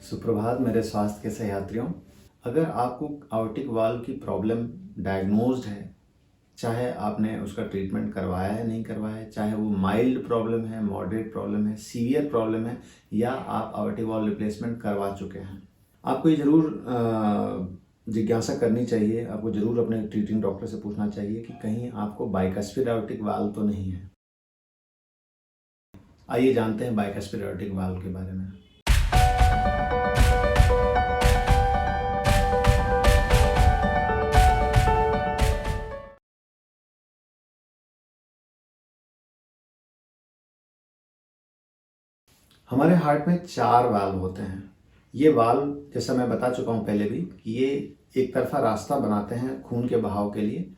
सुप्रभात मेरे स्वास्थ्य के सहयात्रियों। अगर आपको आर्टिक वाल्व की प्रॉब्लम डायग्नोज्ड है, चाहे आपने उसका ट्रीटमेंट करवाया है नहीं करवाया है, चाहे वो माइल्ड प्रॉब्लम है, मॉडरेट प्रॉब्लम है, सीवियर प्रॉब्लम है, या आप आर्टिक वाल्व रिप्लेसमेंट करवा चुके हैं, आपको ये ज़रूर जिज्ञासा करनी चाहिए। आपको ज़रूर अपने ट्रीटिंग डॉक्टर से पूछना चाहिए कि कहीं आपको बाइकस्फीड आर्टिक वाल्व तो नहीं है। आइए जानते हैं बाइकस्फीड आर्टिक वाल्व के बारे में। हमारे हार्ट में 4 वाल्व होते हैं। ये वाल्व, जैसा मैं बता चुका हूँ पहले भी, कि ये एक तरफा रास्ता बनाते हैं खून के बहाव के लिए।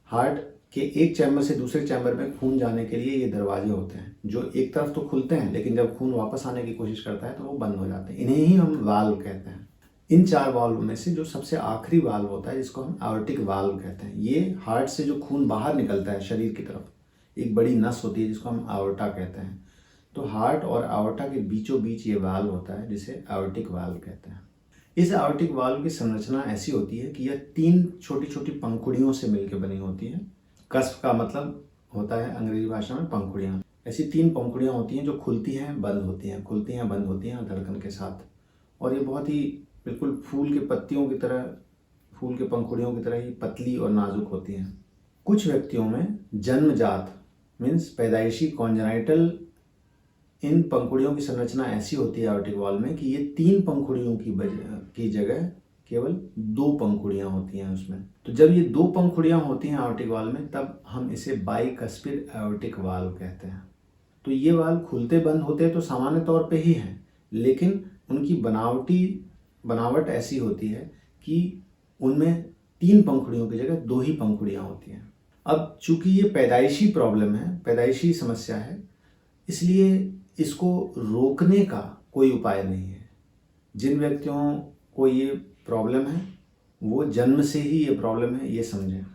हार्ट के एक चैम्बर से दूसरे चैम्बर में खून जाने के लिए ये दरवाजे होते हैं, जो एक तरफ तो खुलते हैं, लेकिन जब खून वापस आने की कोशिश करता है तो वो बंद हो जाते हैं। इन्हें ही हम वाल्व कहते हैं। इन 4 वाल्व में से जो सबसे आखिरी वाल्व होता है, जिसको हम आर्टिक वाल्व कहते हैं, ये हार्ट से जो खून बाहर निकलता है शरीर की तरफ, एक बड़ी नस होती है जिसको हम आवर्टा कहते हैं। तो हार्ट और आवर्टा के बीचों बीच ये वाल्व होता है, जिसे आवर्टिक वाल्व कहते हैं। इस आवर्टिक वाल्व की संरचना ऐसी होती है कि यह 3 छोटी छोटी पंखुड़ियों से मिलकर बनी होती है। कस्प का मतलब होता है अंग्रेजी भाषा में पंखुड़ियाँ। ऐसी 3 पंखुड़ियाँ होती हैं जो खुलती हैं, बंद होती हैं, खुलती हैं, बंद होती हैं धड़कन के साथ। और ये बहुत ही बिल्कुल फूल के पत्तियों की तरह, फूल के पंखुड़ियों की तरह ही पतली और नाजुक होती हैं। कुछ व्यक्तियों में जन्मजात मीन्स पैदाइशी कॉन्जेनाइटल इन पंखुड़ियों की संरचना ऐसी होती है आर्टिक वाल्व में कि ये 3 पंखुड़ियों की जगह केवल 2 पंखुड़ियां होती हैं उसमें। तो जब ये 2 पंखुड़ियां होती हैं आर्टिक वाल्व में, तब हम इसे बाइकस्पिड आर्टिक वाल्व कहते हैं। तो ये वाल्व खुलते बंद होते तो सामान्य तौर पे ही हैं, लेकिन उनकी बनावट ऐसी होती है कि उनमें 3 पंखुड़ियों की जगह 2 ही पंखुड़ियां होती हैं। अब चूंकि ये पैदाइशी प्रॉब्लम है, पैदाइशी समस्या है, इसलिए इसको रोकने का कोई उपाय नहीं है। जिन व्यक्तियों को ये प्रॉब्लम है वो जन्म से ही ये प्रॉब्लम है, ये समझें।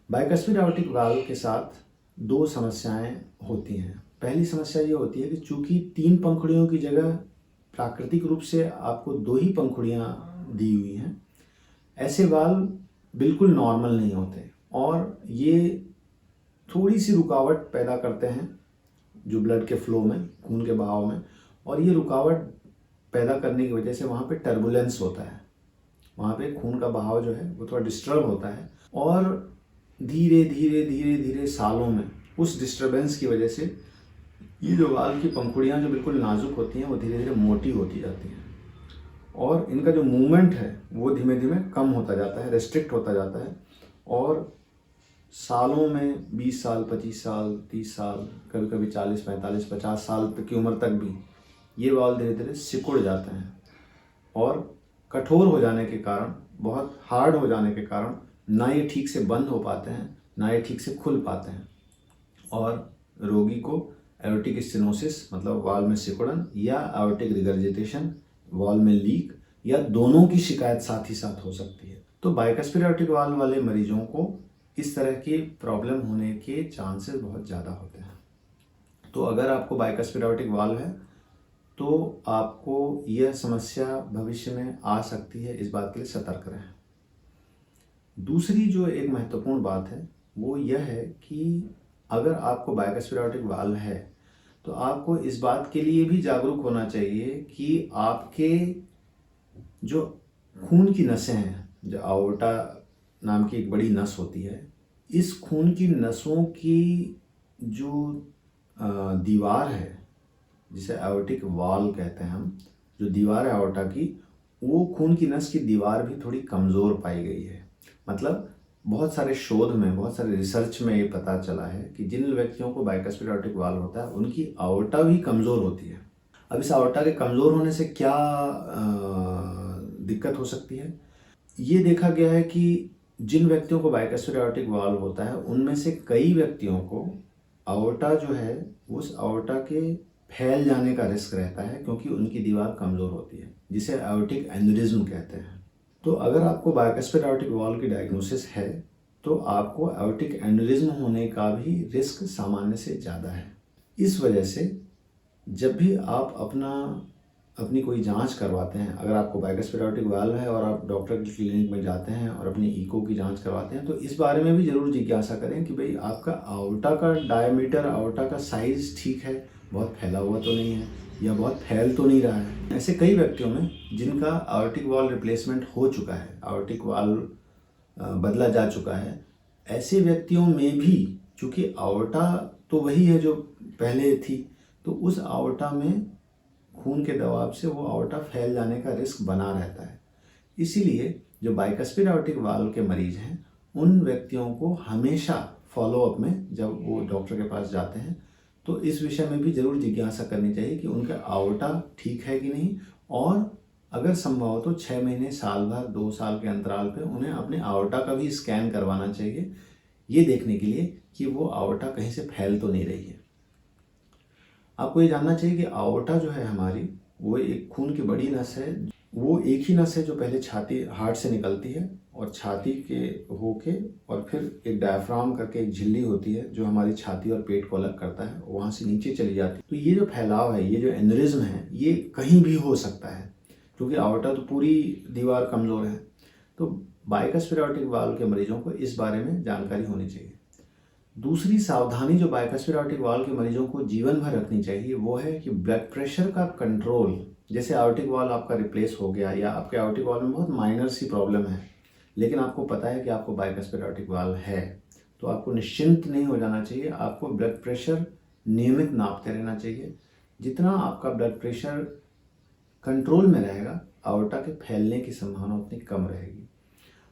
बाइकस्पिड आर्टिक वाल्व के साथ 2 समस्याएं होती हैं। पहली समस्या ये होती है कि चूंकि 3 पंखुड़ियों की जगह प्राकृतिक रूप से आपको 2 ही पंखुड़ियां दी हुई हैं, ऐसे वाल्व बिल्कुल नॉर्मल नहीं होते और ये थोड़ी सी रुकावट पैदा करते हैं जो ब्लड के फ्लो में, खून के बहाव में। और ये रुकावट पैदा करने की वजह से वहाँ पे टर्बुलेंस होता है, वहाँ पे खून का बहाव जो है वो थोड़ा डिस्टर्ब होता है। और धीरे धीरे धीरे धीरे सालों में उस डिस्टर्बेंस की वजह से ये जो वाल्व की पंखुड़ियाँ जो बिल्कुल नाजुक होती हैं, वो धीरे धीरे मोटी होती जाती हैं और इनका जो मूवमेंट है वो धीमे धीमे कम होता जाता है, रेस्ट्रिक्ट होता जाता है। और सालों में 20 साल, 25 साल, 30 साल, कभी कभी 40, 45, 50 साल तक की उम्र तक भी ये वाल्व धीरे धीरे सिकुड़ जाते हैं और कठोर हो जाने के कारण, बहुत हार्ड हो जाने के कारण, ना ये ठीक से बंद हो पाते हैं, ना ये ठीक से खुल पाते हैं और रोगी को एओर्टिक स्टेनोसिस मतलब वाल्व में सिकुड़न या एओर्टिक रिगर्जिटेशन, वाल्व में लीक, या दोनों की शिकायत साथ ही साथ हो सकती है। तो बाइकस्पिड आर्टिक वाल्व वाले मरीजों को इस तरह की प्रॉब्लम होने के चांसेस बहुत ज़्यादा होते हैं। तो अगर आपको बाइकस्पिड आर्टिक वाल्व है तो आपको यह समस्या भविष्य में आ सकती है, इस बात के लिए सतर्क रहें। दूसरी जो एक महत्वपूर्ण बात है वो यह है कि अगर आपको बाइकस्पिड आर्टिक वाल्व है तो आपको इस बात के लिए भी जागरूक होना चाहिए कि आपके जो खून की नसें हैं, जो आवर्टा नाम की एक बड़ी नस होती है, इस खून की नसों की जो दीवार है, जिसे एओर्टिक वॉल कहते हैं हम, जो दीवार है आवर्टा की, वो खून की नस की दीवार भी थोड़ी कमज़ोर पाई गई है। मतलब बहुत सारे शोध में, बहुत सारे रिसर्च में ये पता चला है कि जिन व्यक्तियों को बाइकस्पिड आर्टिक वाल्व होता है उनकी आवर्टा भी कमज़ोर होती है। अब इस आवर्टा के कमज़ोर होने से क्या दिक्कत हो सकती है? ये देखा गया है कि जिन व्यक्तियों को बाइकस्पिड आर्टिक वाल्व होता है उनमें से कई व्यक्तियों को आवर्टा जो है उस आवर्टा के फैल जाने का रिस्क रहता है, क्योंकि उनकी दीवार कमज़ोर होती है, जिसे एओर्टिक एन्यूरिज्म कहते हैं। तो अगर आपको बाइकस्पिड आर्टिक वाल्व की डायग्नोसिस है तो आपको एओर्टिक एन्यूरिज्म होने का भी रिस्क सामान्य से ज़्यादा है। इस वजह से जब भी आप अपना अपनी कोई जांच करवाते हैं, अगर आपको बाइकस्फीयर एओर्टिक वाल्व है और आप डॉक्टर की क्लिनिक में जाते हैं और अपनी ईको की जांच करवाते हैं, तो इस बारे में भी ज़रूर जिज्ञासा करें कि भाई आपका आउटा का डायमीटर, आउटा का साइज़ ठीक है, बहुत फैला हुआ तो नहीं है या बहुत फैल तो नहीं रहा है। ऐसे कई व्यक्तियों में जिनका आयोटिक वाल्व रिप्लेसमेंट हो चुका है, आयोटिक वाल्व बदला जा चुका है, ऐसे व्यक्तियों में भी चूँकि आउटा तो वही है जो पहले थी, तो उस आउटा में खून के दबाव से वो आउटा फैल जाने का रिस्क बना रहता है। इसीलिए जो बाइकस्फीयर एओर्टिक वाल्व के मरीज हैं, उन व्यक्तियों को हमेशा फॉलोअप में जब वो डॉक्टर के पास जाते हैं तो इस विषय में भी ज़रूर जिज्ञासा करनी चाहिए कि उनका आउटा ठीक है कि नहीं, और अगर संभव हो तो 6 महीने, साल भर, 2 साल के अंतराल पे उन्हें अपने आउटा का भी स्कैन करवाना चाहिए, ये देखने के लिए कि वो आउटा कहीं से फैल तो नहीं रही है। आपको ये जानना चाहिए कि आओर्टा जो है हमारी, वो एक खून की बड़ी नस है। वो एक ही नस है जो पहले छाती, हार्ट से निकलती है और छाती के होके और फिर एक डायफ्राम करके एक झिल्ली होती है जो हमारी छाती और पेट को अलग करता है, वहाँ से नीचे चली जाती है। तो ये जो फैलाव है, ये जो एनेरिज्म है, ये कहीं भी हो सकता है क्योंकि आओर्टा तो पूरी दीवार कमज़ोर है। तो बाइकस्फीयर एओर्टिक वाल्व के मरीजों को इस बारे में जानकारी होनी चाहिए। दूसरी सावधानी जो बाइकस्फीयर एओर्टिक वाल्व के मरीजों को जीवन भर रखनी चाहिए वो है कि ब्लड प्रेशर का कंट्रोल। जैसे एओर्टिक वाल्व आपका रिप्लेस हो गया या आपके एओर्टिक वाल्व में बहुत माइनर सी प्रॉब्लम है, लेकिन आपको पता है कि आपको बाइकस्फीयर एओर्टिक वाल्व है, तो आपको निश्चिंत नहीं हो जाना चाहिए। आपको ब्लड प्रेशर नियमित नापते रहना चाहिए। जितना आपका ब्लड प्रेशर कंट्रोल में रहेगा, आओर्टा के फैलने की संभावना उतनी कम रहेगी।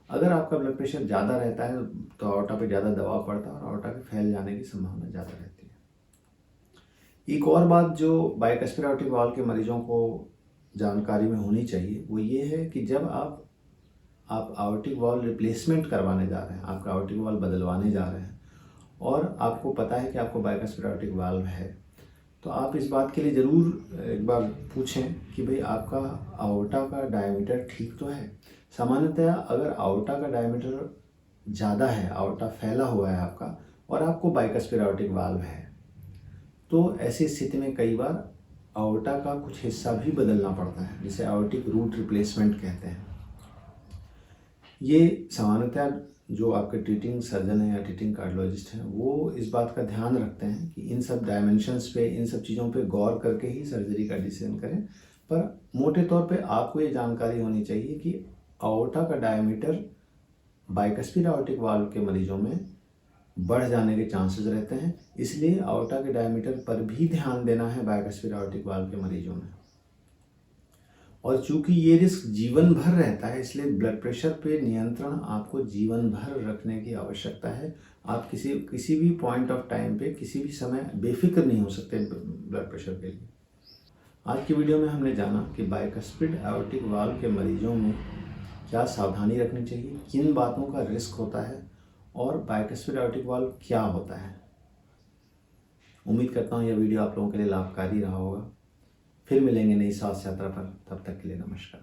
अगर आपका ब्लड प्रेशर ज़्यादा रहता है तो आउटा पे ज़्यादा दबाव पड़ता है और आउटा के फैल जाने की संभावना ज़्यादा रहती है। एक और बात जो बाइकस्फीयर एओर्टिक वाल्व के मरीजों को जानकारी में होनी चाहिए वो ये है कि जब आप आउटिक वाल्व रिप्लेसमेंट करवाने जा रहे हैं, आपका आउटिक वाल्व बदलवाने जा रहे हैं और आपको पता है कि आपको बाइकस्फीयर एओर्टिक वाल्व है, तो आप इस बात के लिए ज़रूर एक बार पूछें कि भाई आपका आउटा का डायमीटर ठीक तो है। सामान्यतः अगर आउटा का डायमीटर ज़्यादा है, आउटा फैला हुआ है आपका और आपको बाइकस्फीयर एओर्टिक वाल्व है, तो ऐसी स्थिति में कई बार आउटा का कुछ हिस्सा भी बदलना पड़ता है, जिसे आउटिक रूट रिप्लेसमेंट कहते हैं। ये सामान्यतः जो आपके ट्रीटिंग सर्जन है या ट्रीटिंग कार्डियोलॉजिस्ट हैं वो इस बात का ध्यान रखते हैं कि इन सब डायमेंशंस पे, इन सब चीज़ों पे गौर करके ही सर्जरी का डिसीजन करें। पर मोटे तौर पे आपको ये जानकारी होनी चाहिए कि आओर्टा का डायमीटर बाइकस्फीयर एओर्टिक वाल्व के मरीजों में बढ़ जाने के चांसेस रहते हैं, इसलिए आओर्टा के डायमीटर पर भी ध्यान देना है बाइकस्फीयर एओर्टिक वाल्व के मरीजों में। और चूंकि ये रिस्क जीवन भर रहता है, इसलिए ब्लड प्रेशर पे नियंत्रण आपको जीवन भर रखने की आवश्यकता है। आप किसी भी पॉइंट ऑफ टाइम पे, किसी भी समय बेफिक्र नहीं हो सकते ब्लड प्रेशर के लिए। आज की वीडियो में हमने जाना कि बाइकस्फीयर एओर्टिक वाल्व के मरीजों में क्या सावधानी रखनी चाहिए, किन बातों का रिस्क होता है और बाइकस्फीयर एओर्टिक वाल्व क्या होता है। उम्मीद करता हूँ यह वीडियो आप लोगों के लिए लाभकारी रहा होगा। फिर मिलेंगे नई स्वास्थ्य यात्रा पर, तब तक के लिए नमस्कार।